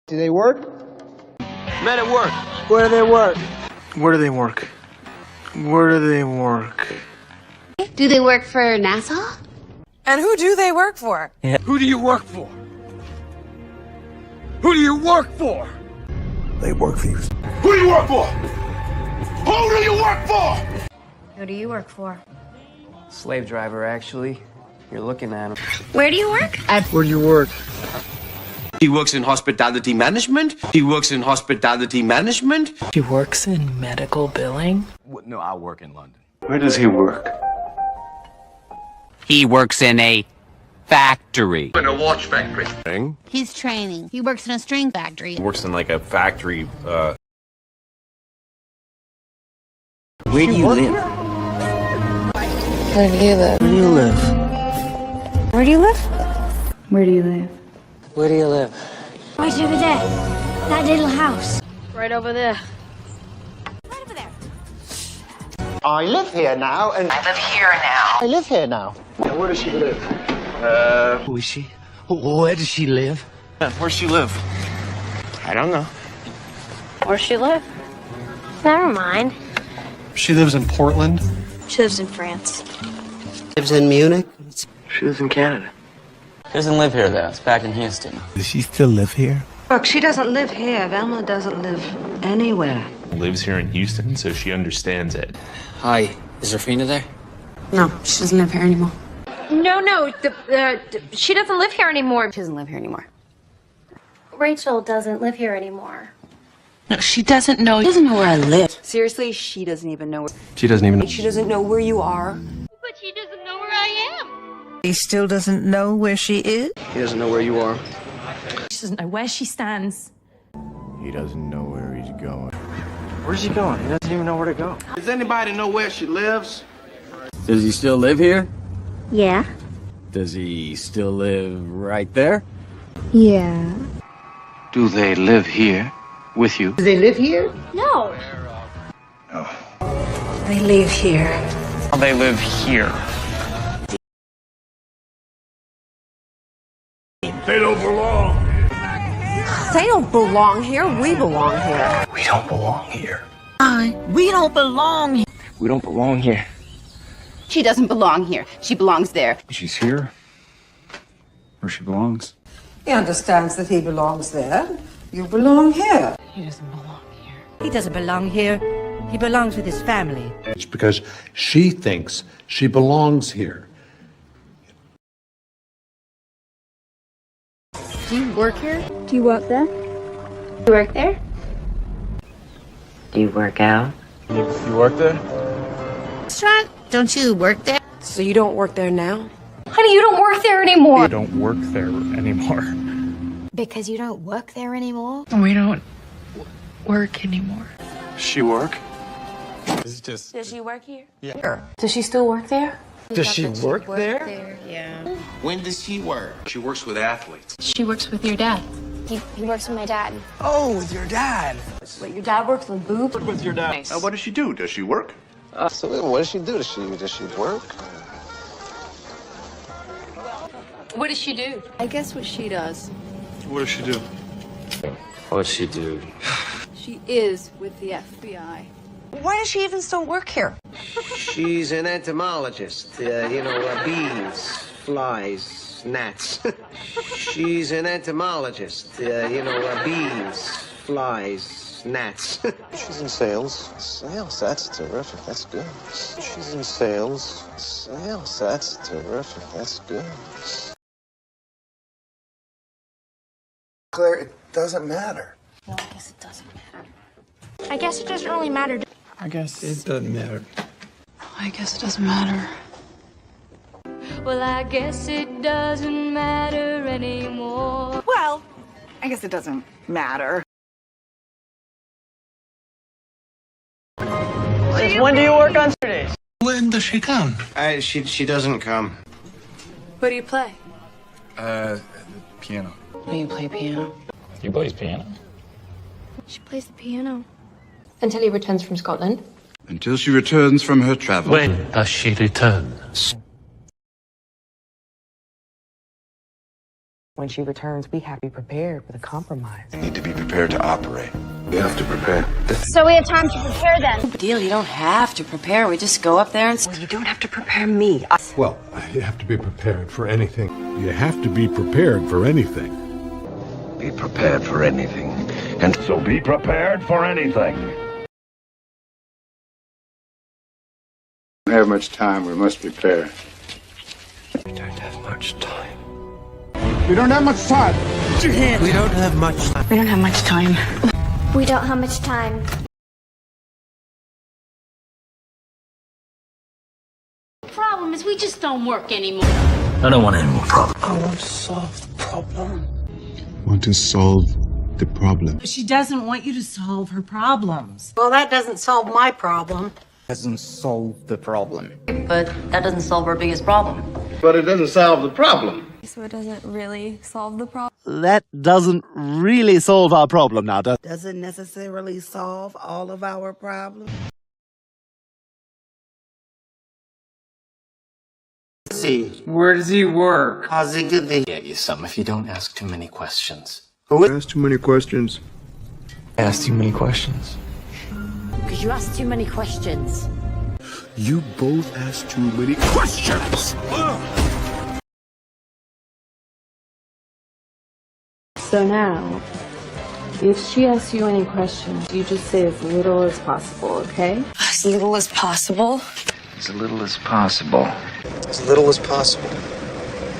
Do they work? Men at work. Where do they work? Where do they work? Where do they work? Do they work for NASA? And who do they work for? Who do you work for? Who do you work for? They work for you. Who do you work for? Who do you work for? Who do you work for? Slave driver, actually. You're looking at him. Where do you work? Where do you work? He works in hospitality management. He works in hospitality management. She works in medical billing? No, I work in London. Where does he work? He works in a factory. In a watch factory. He's training. He works in a string factory. Works in like a factory. Where do you live? Where do you live? Where do you live? Where do you live? Where do you live? Where do you live? Right over there. That little house. Right over there. Right over there. I live here now, and I live here now. I live here now. And where does she live? Who is she? Where does she live? Where's she live? I don't know. Where she live? Never mind. She lives in Portland. She lives in France. Lives in Munich. She lives in Canada. She doesn't live here, though. It's back in Houston. Does she still live here? Look, she doesn't live here. Velma doesn't live anywhere. Lives here in Houston, so she understands it. Hi. Is Rafina there? No, she doesn't live here anymore. No, she doesn't live here anymore. She doesn't live here anymore. Rachel doesn't live here anymore. No, she doesn't know. She doesn't know where I live. Seriously, she doesn't even know. She doesn't even know. She doesn't know where you are. But she doesn't know where I am. He still doesn't know where she is. He doesn't know where you are. She doesn't know where she stands. He doesn't know where he's going. Where's he going? He doesn't even know where to go. Does anybody know where she lives? Does he still live here? Yeah. Does he still live right there? Yeah. Do they live here with you? Do they live here? No. They live here. They live here. They don't belong. They don't belong here. We belong here. We don't belong here. We don't belong here. We don't belong here. She doesn't belong here. She belongs there. She's here where she belongs. He understands that he belongs there. You belong here. He doesn't belong here. He doesn't belong here. He belongs with his family. It's because she thinks she belongs here. Do you work here? Do you work there? You work there? Do you work out? You work there? Restaurant? Don't you work there? So you don't work there now? Honey, you don't work there anymore. I don't work there anymore. Because you don't work there anymore? We don't work anymore. She work? This is just. Does she work here? Does she still work there? Does she work there? Yeah. When does she work? She works with athletes. She works with your dad. He works with my dad. Oh, with your dad. But your dad works with boobs? With your dad. What does she do? Does she work? So what does she do? Does she work? What does she do? I guess what she does. What does she do? What'd she do? She is with the FBI. Why does she even still work here? She's an entomologist. Bees, flies, gnats. She's an entomologist. Bees, flies, gnats. She's in sales. Sales, that's terrific. That's good. She's in sales. Sales, that's terrific. That's good. Claire, it doesn't matter. No, I guess it doesn't matter. I guess it doesn't really matter. I guess it doesn't matter. I guess it doesn't matter. Well, I guess it doesn't matter anymore. Well, I guess it doesn't matter. When do you work on Saturdays? When does she come? She doesn't come. What do you play? Piano. Do you play piano? He plays piano. She plays the piano. Until he returns from Scotland. Until she returns from her travels. When does she return? When she returns, we have to be prepared with a compromise. You need to be prepared to operate. You have to prepare. So we have time to prepare then. No deal. You don't have to prepare. We just go up there and... Well, you don't have to prepare me. Well, you have to be prepared for anything. You have to be prepared for anything. Be prepared for anything. And So be prepared for anything. we don't have much time. We must prepare. We don't have much time. We don't have much time. We don't have much time. We don't have much time. We don't have much time. The problem is we just don't work anymore. I don't want any more problems. I want to solve the problem. Want to solve the problem. She doesn't want you to solve her problems. Well, that doesn't solve my problem. Doesn't solve the problem. But that doesn't solve our biggest problem. But it doesn't solve the problem. So it doesn't really solve the problem. That doesn't really solve our problem now, does it? Doesn't necessarily solve all of our problems. See, Where does he work? how's it good to Get you some if you don't ask too many questions. Who asked too many questions? Ask too many questions. Because you ask too many questions. You both asked too many questions. So now, if she asks you any questions, you just say as little as possible, okay? As little as possible. As little as possible. As little as possible.